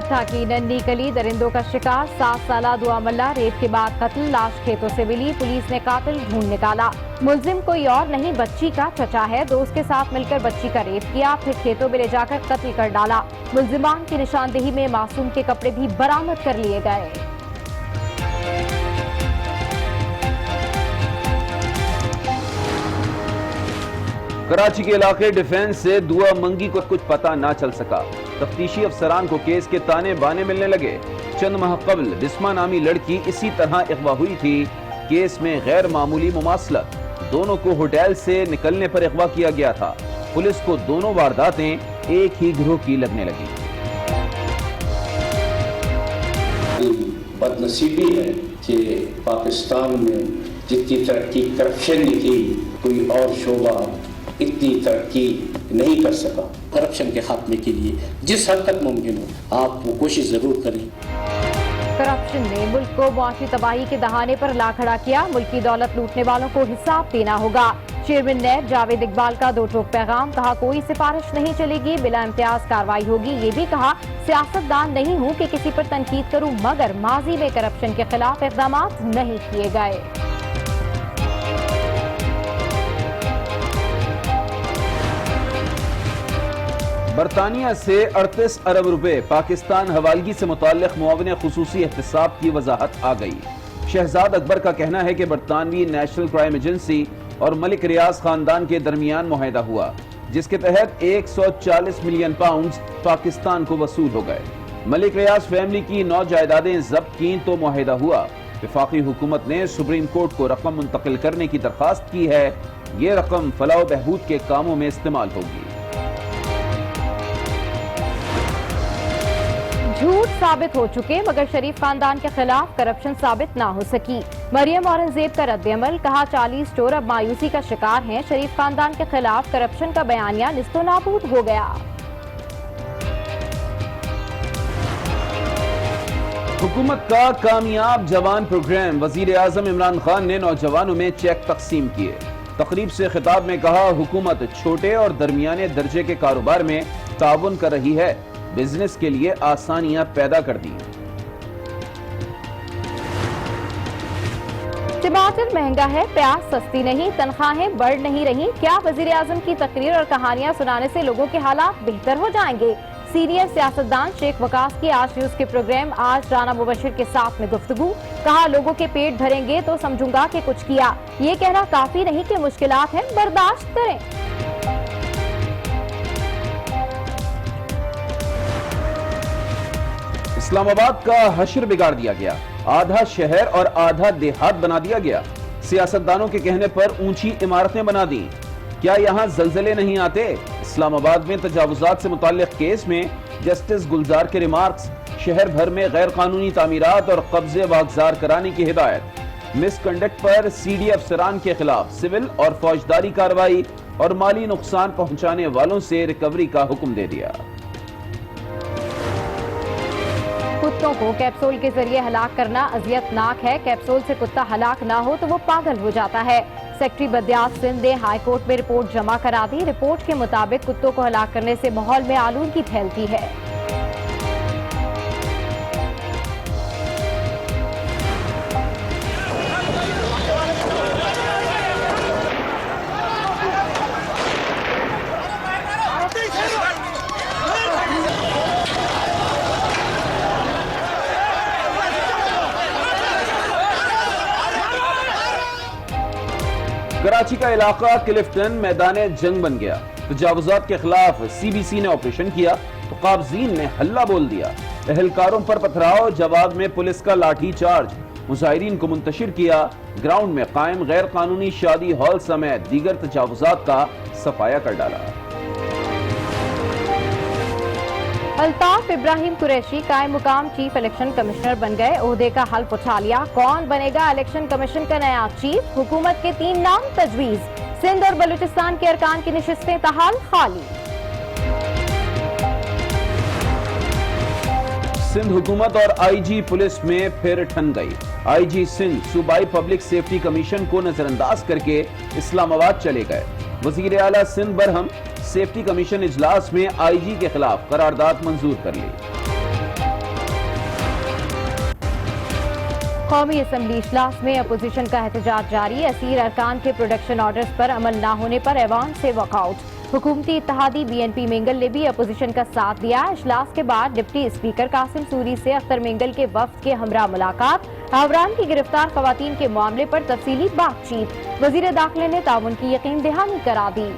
ٹھٹھا کی ننھی کلی درندوں کا شکار، 7 سالہ دعا ملا ریپ کے بعد قتل، لاش کھیتوں سے ملی، پولیس نے قاتل ڈھونڈ نکالا۔ ملزم کوئی اور نہیں بچی کا چچا ہے، دوست کے ساتھ مل کر بچی کا ریپ کیا، پھر کھیتوں میں لے جا کر قتل کر ڈالا۔ ملزمان کی نشاندہی میں معصوم کے کپڑے بھی برآمد کر لیے گئے۔ کراچی کے علاقے ڈیفنس سے دعا منگی کو کچھ پتہ نہ چل سکا، تفتیشی افسران کو کیس کے تانے بانے ملنے لگے۔ چند ماہ قبل بسمہ نامی لڑکی اسی طرح اغوا ہوئی تھی، کیس میں غیر معمولی مماثلت، دونوں کو ہوٹل سے نکلنے پر اغوا کیا گیا تھا۔ پولیس کو دونوں وارداتیں ایک ہی گروہ کی لگنے لگی۔ بد نصیبی ہے کہ پاکستان میں جتنی ترقی کرپشن کی، کوئی اور شعبہ اتنی ترقی نہیں کر سکا۔ کرپشن کے خاتمے کے لیے جس حد تک ممکن ہو آپ وہ کوشش ضرور کریں۔ کرپشن نے ملک کو معاشی تباہی کے دہانے پر لا کھڑا کیا، ملکی دولت لوٹنے والوں کو حساب دینا ہوگا۔ چیئرمین نیب جاوید اقبال کا دو ٹوک پیغام، کہا کوئی سفارش نہیں چلے گی، بلا امتیاز کارروائی ہوگی۔ یہ بھی کہا سیاست دان نہیں ہوں کہ کسی پر تنقید کروں، مگر ماضی میں کرپشن کے خلاف اقدامات نہیں کیے گئے۔ برطانیہ سے 38 ارب روپے پاکستان حوالگی سے متعلق معاون خصوصی احتساب کی وضاحت آ گئی۔ شہزاد اکبر کا کہنا ہے کہ برطانوی نیشنل کرائم ایجنسی اور ملک ریاض خاندان کے درمیان معاہدہ ہوا، جس کے تحت 140 ملین پاؤنڈز پاکستان کو وصول ہو گئے۔ ملک ریاض فیملی کی 9 جائیدادیں ضبط کیں تو معاہدہ ہوا۔ وفاقی حکومت نے سپریم کورٹ کو رقم منتقل کرنے کی درخواست کی ہے، یہ رقم فلاح و بہبود کے کاموں میں استعمال ہوگی۔ جھوٹ ثابت ہو چکے مگر شریف خاندان کے خلاف کرپشن ثابت نہ ہو سکی، مریم اورنگزیب کا رد عمل، کہا 40 چور اب مایوسی کا شکار ہیں، شریف خاندان کے خلاف کرپشن کا بیانیہ نست و نابود ہو گیا۔ حکومت کا کامیاب جوان پروگرام، وزیر اعظم عمران خان نے نوجوانوں میں چیک تقسیم کیے۔ تقریب سے خطاب میں کہا حکومت چھوٹے اور درمیانے درجے کے کاروبار میں تعاون کر رہی ہے، بزنس کے لیے آسانیاں پیدا کر دی۔ ٹماٹر مہنگا ہے، پیاز سستی نہیں، تنخواہیں بڑھ نہیں رہی، کیا وزیر اعظم کی تقریر اور کہانیاں سنانے سے لوگوں کے حالات بہتر ہو جائیں گے؟ سینئر سیاستدان شیخ وقاص کی آج نیوز کے پروگرام آج رانا مبشر کے ساتھ میں گفتگو، کہا لوگوں کے پیٹ بھریں گے تو سمجھوں گا کہ کچھ کیا، یہ کہنا کافی نہیں کہ مشکلات ہیں، برداشت کریں۔ اسلام آباد کا حشر بگاڑ دیا گیا، آدھا شہر اور آدھا دیہات بنا دیا گیا، سیاستدانوں کے کہنے پر اونچی عمارتیں بنا دیں، کیا یہاں زلزلے نہیں آتے؟ اسلام آباد میں تجاوزات سے متعلق کیس میں جسٹس گلزار کے ریمارکس، شہر بھر میں غیر قانونی تعمیرات اور قبضے واگزار کرانے کی ہدایت، مس کنڈکٹ پر سی ڈی افسران کے خلاف سول اور فوجداری کارروائی اور مالی نقصان پہنچانے والوں سے ریکوری کا حکم دے دیا۔ کتوں کو کیپسول کے ذریعے ہلاک کرنا اذیت ناک ہے، کیپسول سے کتا ہلاک نہ ہو تو وہ پاگل ہو جاتا ہے۔ سیکٹری بدیات سندھ نے ہائی کورٹ میں رپورٹ جمع کرا دی، رپورٹ کے مطابق کتوں کو ہلاک کرنے سے ماحول میں آلودگی پھیلتی ہے۔ کراچی کا علاقہ کلفٹن میدان جنگ بن گیا، تجاوزات کے خلاف سی بی سی نے آپریشن کیا تو قابضین نے ہلہ بول دیا، اہلکاروں پر پتھراؤ، جواب میں پولیس کا لاٹھی چارج، مظاہرین کو منتشر کیا، گراؤنڈ میں قائم غیر قانونی شادی ہال سمیت دیگر تجاوزات کا صفایا کر ڈالا۔ الطاف ابراہیم قریشی قائم مقام چیف الیکشن کمشنر بن گئے، عہدے کا حلف اٹھا لیا، کون بنے گا الیکشن کمیشن کا نیا چیف؟ حکومت کے 3 نام تجویز، سندھ اور بلوچستان کے ارکان کی نشستیں تاحال خالی۔ سندھ حکومت اور آئی جی پولیس میں پھر ٹھن گئی، آئی جی سندھ صوبائی پبلک سیفٹی کمیشن کو نظر انداز کر کے اسلام آباد چلے گئے، وزیر اعلیٰ سندھ برہم سیفٹی کمیشن اجلاس میں آئی جی کے خلاف قرارداد منظور کر لی۔ قومی اسمبلی اجلاس میں اپوزیشن کا احتجاج جاری، اسیر ارکان کے پروڈکشن آرڈرز پر عمل نہ ہونے پر ایوان سے واک آؤٹ۔ حکومتی اتحادی بی این پی مینگل نے بھی اپوزیشن کا ساتھ دیا۔ اجلاس کے بعد ڈپٹی اسپیکر قاسم سوری سے اختر مینگل کے وفد کے ہمراہ ملاقات، آوران کی گرفتار خواتین کے معاملے پر تفصیلی بات چیت، وزیر داخلہ نے تعاون کی یقین دہانی کرا دی۔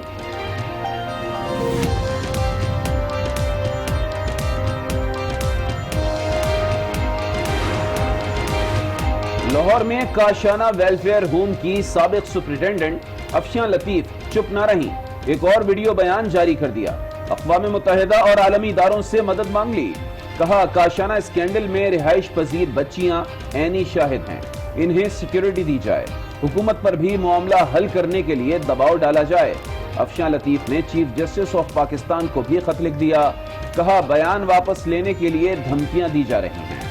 لاہور میں کاشانہ ویلفیئر ہوم کی سابق سپرنٹینڈنٹ افشاں لطیف چپ نہ رہیں، ایک اور ویڈیو بیان جاری کر دیا۔ اقوام متحدہ اور عالمی اداروں سے مدد مانگ لی، کہا کاشانہ اسکینڈل میں رہائش پذیر بچیاں عینی شاہد ہیں، انہیں سیکیورٹی دی جائے، حکومت پر بھی معاملہ حل کرنے کے لیے دباؤ ڈالا جائے۔ افشاں لطیف نے چیف جسٹس آف پاکستان کو بھی خط لکھ دیا، کہا بیان واپس لینے کے لیے دھمکیاں دی جا رہی ہیں۔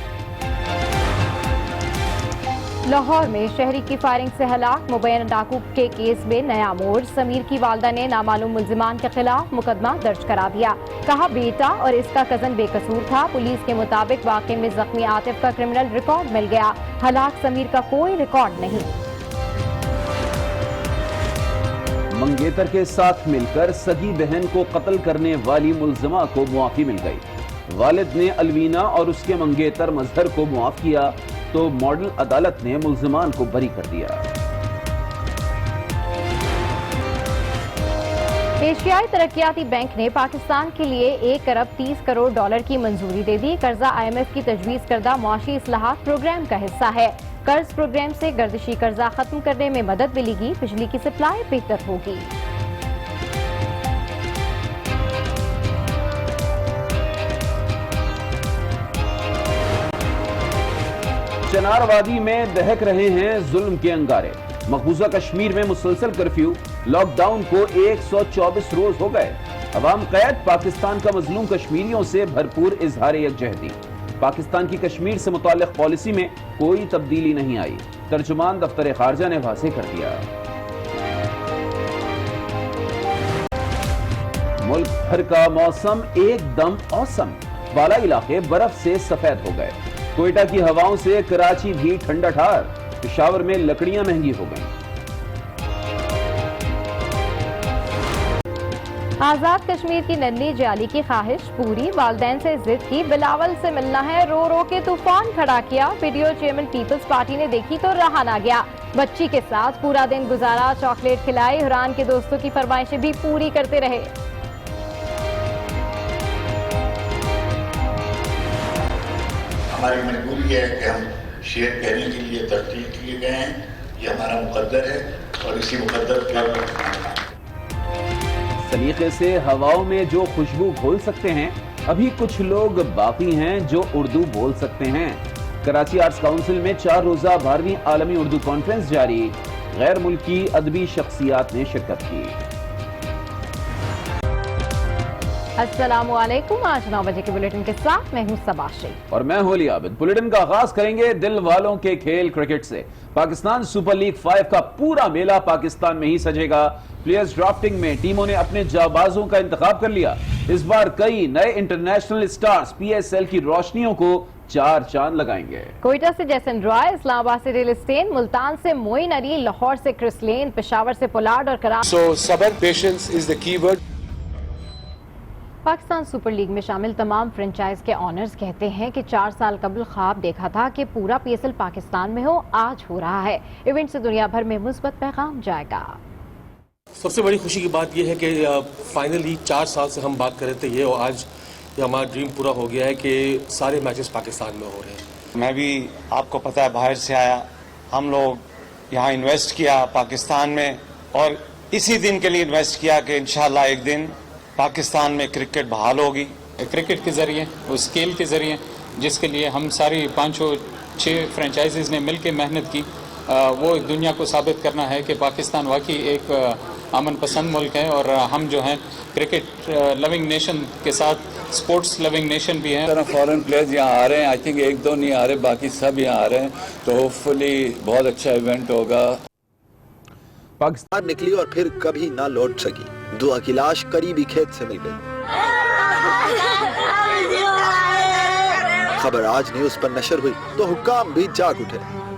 لاہور میں شہری کی فائرنگ سے ہلاک مبینہ ڈاکو کے کیس میں نیا موڑ، سمیر کی والدہ نے نامعلوم ملزمان کے خلاف مقدمہ درج کرا دیا، کہا بیٹا اور اس کا کزن بے قصور تھا۔ پولیس کے مطابق واقعے میں زخمی عاطف کا کرمنل ریکارڈ مل گیا، ہلاک سمیر کا کوئی ریکارڈ نہیں۔ منگیتر کے ساتھ مل کر سگی بہن کو قتل کرنے والی ملزمہ کو معافی مل گئی، والد نے الوینا اور اس کے منگیتر مظہر کو معاف کیا تو ماڈل عدالت نے ملزمان کو بری کر دیا۔ ایشیائی ترقیاتی بینک نے پاکستان کے لیے 1 ارب 30 کروڑ ڈالر کی منظوری دے دی۔ قرضہ آئی ایم ایف کی تجویز کردہ معاشی اصلاحات پروگرام کا حصہ ہے۔ قرض پروگرام سے گردشی قرضہ ختم کرنے میں مدد ملے گی، بجلی کی سپلائی بہتر ہوگی۔ چنار وادی میں دہک رہے ہیں ظلم کے انگارے، مقبوضہ کشمیر میں مسلسل کرفیو، لاک ڈاؤن کو 124 روز ہو گئے، عوام قید، پاکستان کا مظلوم کشمیریوں سے بھرپور اظہار یکجہتی، پاکستان کی کشمیر سے متعلق پالیسی میں کوئی تبدیلی نہیں آئی، ترجمان دفتر خارجہ نے واضح کر دیا۔ ملک بھر کا موسم ایک دم اوسم، بالا علاقے برف سے سفید ہو گئے، کوئٹہ کی ہواؤں سے کراچی بھی ٹھنڈا ٹھار، پشاور میں لکڑیاں مہنگی ہو گئیں۔ آزاد کشمیر کی ننھی جالی کی خواہش پوری، والدین سے ضد کی، بلاول سے ملنا ہے، رو رو کے طوفان کھڑا کیا، ویڈیو چیئرمین پیپلز پارٹی نے دیکھی تو رہا نہ گیا، بچی کے ساتھ پورا دن گزارا، چاکلیٹ کھلائی، حران کے دوستوں کی فرمائشیں بھی پوری کرتے رہے۔ ہماری مجبوری ہے کہ ہم شعر کہنے کے لیے ترتیب کیے گئے ہیں، یہ ہمارا مقدر ہے اور اسی مقدر کے سلیقے سے ہواؤں میں جو خوشبو گھول سکتے ہیں، ابھی کچھ لوگ باقی ہیں جو اردو بول سکتے ہیں۔ کراچی آرٹس کونسل میں 4 روزہ 12ویں عالمی اردو کانفرنس جاری، غیر ملکی ادبی شخصیات نے شرکت کی۔ السلام علیکم، آج 9 بجے کے بلیٹن کے ساتھ میں ہوں صبا شیخ اور میں ہولی عابد۔ بلیٹن کا آغاز کریں گے دل والوں کے کھیل کرکٹ سے۔ پاکستان سپر لیگ 5 کا پورا میلہ پاکستان میں ہی سجے گا۔ پلیئرز ڈرافٹنگ میں ٹیموں نے اپنے جانبازوں کا انتخاب کر لیا۔ اس بار کئی نئے international stars P S L کی روشنیوں کو 4 چاند لگائیں گے۔ کوئٹہ سے جیسن رائے، اسلام آباد سے ریل اسٹین، ملتان سے موئن علی، لاہور سے کرس لین، پشاور سے پولارڈ اور کراچی۔ So صبر patience is the key word. Pakistan super league میں شامل تمام فرنچائز کے آنرز کہتے ہیں کہ 4 سال قبل خواب دیکھا تھا کہ پورا پی ایس ایل پاکستان میں ہو، آج ہو رہا ہے۔ ایونٹ سے دنیا بھر میں مثبت پیغام جائے گا۔ سب سے بڑی خوشی کی بات یہ ہے کہ فائنلی 4 سال سے ہم بات کر رہے تھے یہ، اور آج یہ ہمارا ڈریم پورا ہو گیا ہے کہ سارے میچز پاکستان میں ہو رہے ہیں۔ میں بھی آپ کو پتہ ہے باہر سے آیا، ہم لوگ یہاں انویسٹ کیا پاکستان میں، اور اسی دن کے لیے انویسٹ کیا کہ انشاءاللہ ایک دن پاکستان میں کرکٹ بحال ہوگی۔ کرکٹ کے ذریعے، اس اسکیل کے ذریعے جس کے لیے ہم ساری 5-6 فرنچائزز نے مل کے محنت کی، وہ دنیا کو ثابت کرنا ہے کہ پاکستان واقعی ایک امن پسند ملک ہے، اور ہم جو ہیں کرکٹ لوننگ نیشن کے ساتھ سپورٹس لوننگ نیشن بھی ہیں۔ فورن پلیئرز یہاں آ رہے ہیں، آئی تھنک 1-2 نہیں آ رہے، باقی سب یہاں آ رہے ہیں، تو ہوپ فلی بہت اچھا ایونٹ ہوگا۔ پاکستان نکلی اور پھر کبھی نہ لوٹ سکی، دعا کی لاش قریبی کھیت سے مل گئی۔ خبر آج نیوز پر نشر ہوئی تو حکام بھی جاگ اٹھے،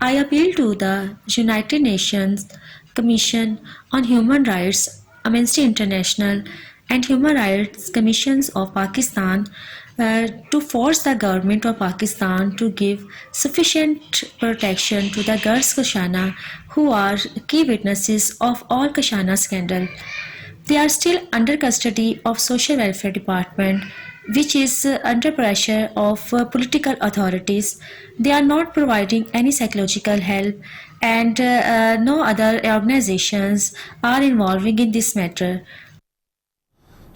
I appeal to the United Nations Commission on Human Rights, Amnesty International and Human Rights Commissions of Pakistan to force the government of Pakistan to give sufficient protection to the girls Kashana who are key witnesses of all Kashana scandal. They are still under custody of Social Welfare Department, which is under pressure of political authorities. They are not providing any psychological help, and no other organizations are involving in this matter.